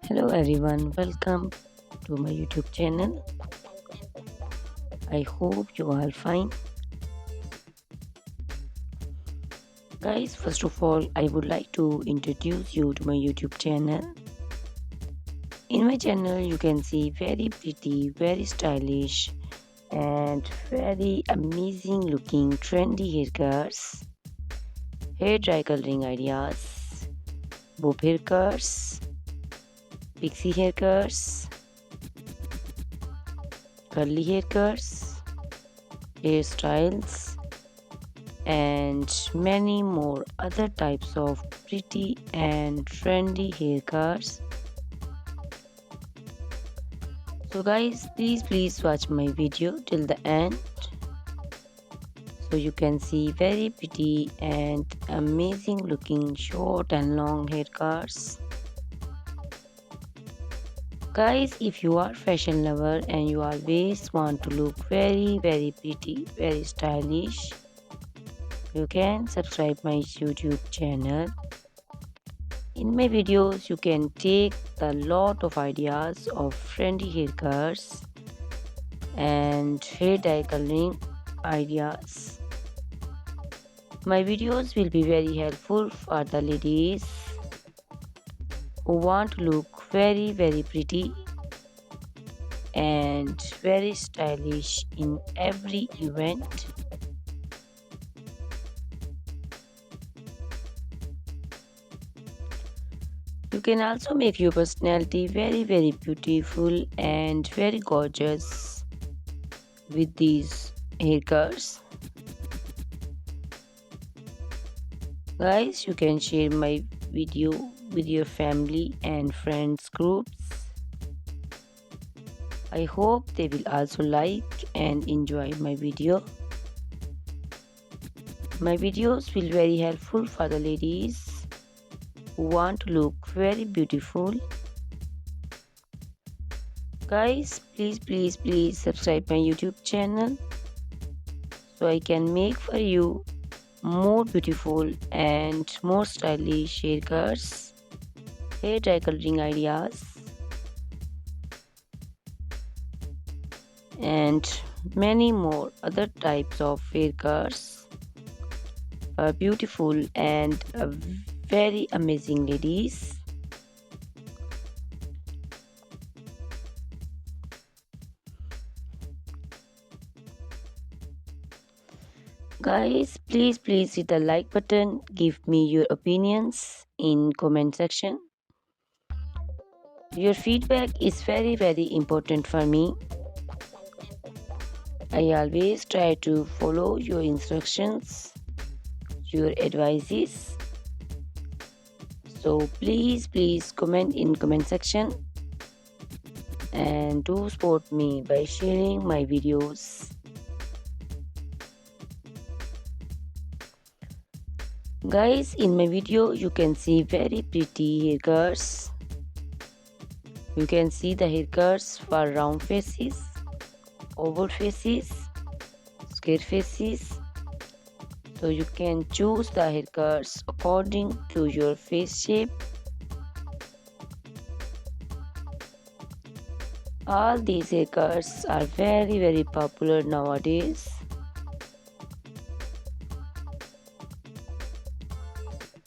Hello everyone, welcome to my YouTube channel. I hope you are fine. Guys, first of all, I would like to introduce you to my YouTube channel. In my channel, you can see very pretty, very stylish, and very amazing looking trendy haircuts, hair dry coloring ideas, bob haircuts, pixie haircuts, curly haircuts, hairstyles, and many more other types of pretty and trendy haircuts. So guys, please watch my video till the end so you can see very pretty and amazing looking short and long haircuts. Guys, if you are fashion lover and you always want to look very pretty, very stylish, you can subscribe my YouTube channel. In my videos, you can take a lot of ideas of trendy haircuts and hair dye coloring ideas. My videos will be very helpful for the ladies who want to look very pretty and very stylish in every event. You can also make your personality very beautiful and very gorgeous with these haircuts. Guys, you can share my video with your family and friends groups. I hope they will also like and enjoy my video. My videos will very helpful for the ladies who want to look very beautiful. Guys, please subscribe my YouTube channel so I can make for you more beautiful and more stylish haircuts, hair dye coloring ideas, and many more other types of haircuts for beautiful and very amazing ladies. Guys, please hit the like button. Give me your opinions in comment section. Your feedback is very important for me. I always try to follow your instructions, your advices. So please comment in comment section and do support me by sharing my videos. Guys, in my video you can see very pretty haircuts. You can see the haircuts for round faces, oval faces, square faces. So you can choose the haircuts according to your face shape. All these haircuts are very popular nowadays.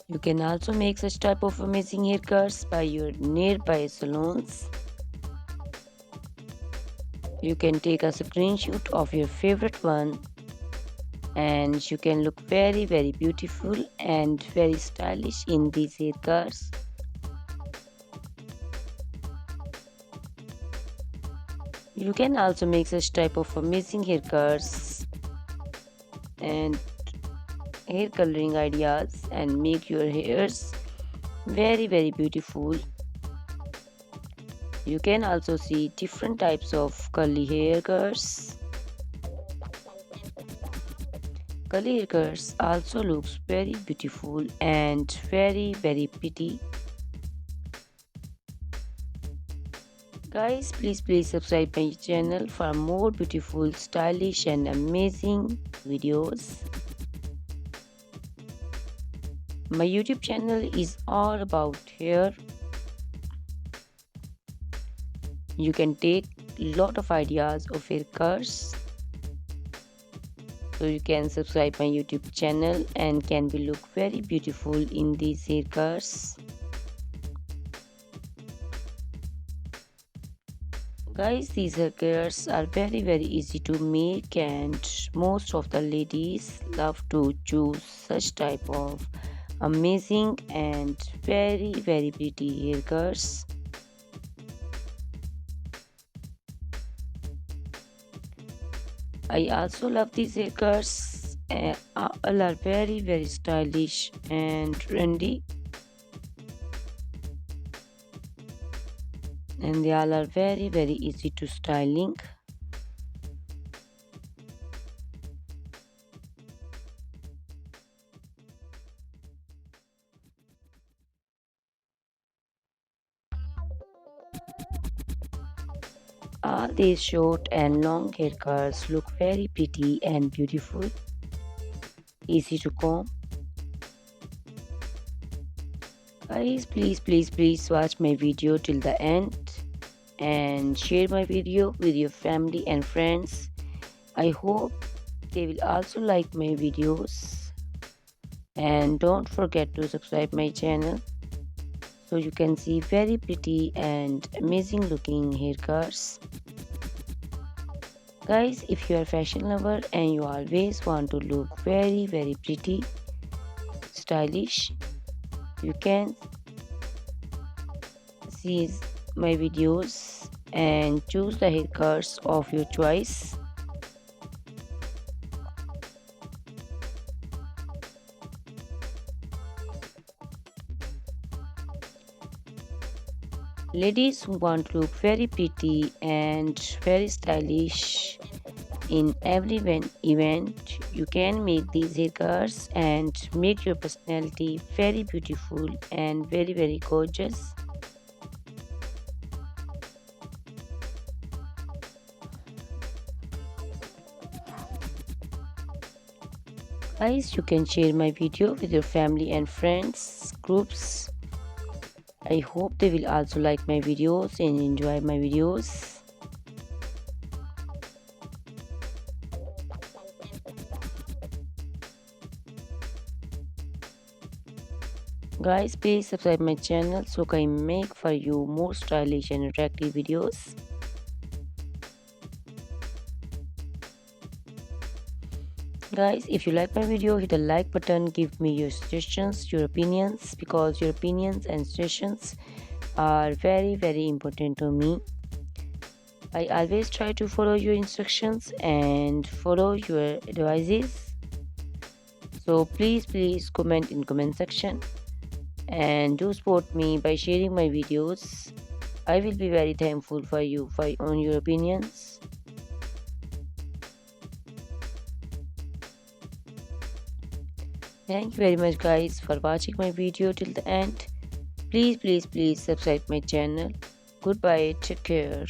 You can also make such type of amazing haircuts by your nearby salons. You can take a screenshot of your favorite one and you can look very beautiful and very stylish in these haircuts. You can also make such type of amazing haircuts and hair coloring ideas and make your hairs very beautiful. You can also see different types of curly haircuts. Curly haircuts also looks very beautiful and very pretty. Guys, please subscribe my channel for more beautiful, stylish and amazing videos. My YouTube channel is all about hair. You can take lot of ideas of haircuts. So you can subscribe my YouTube channel and can be look very beautiful in these haircuts. Guys, these haircuts are very easy to make, and most of the ladies love to choose such type of amazing and very pretty haircuts. I also love these haircuts. All are very stylish and trendy, and they all are very easy to styling. All these short and long haircuts look very pretty and beautiful, easy to comb. Guys, please watch my video till the end and share my video with your family and friends. I hope they will also like my videos, and don't forget to subscribe my channel so you can see very pretty and amazing looking haircuts. Guys, if you are fashion lover and you always want to look very pretty, stylish, you can see my videos and choose the haircuts of your choice. Ladies who want to look very pretty and very stylish in every event, you can make these haircuts and make your personality very beautiful and very gorgeous. Guys, you can share my video with your family and friends groups. I hope they will also like my videos and enjoy my videos. Guys, please subscribe my channel so I can make for you more stylish and attractive videos. Guys, if you like my video, hit the like button, give me your suggestions, your opinions, because your opinions and suggestions are very important to me. I always try to follow your instructions and follow your advices. So please comment in comment section and do support me by sharing my videos. I will be very thankful for you on your opinions. Thank you very much guys for watching my video till the end. Please subscribe my channel. Goodbye, take care.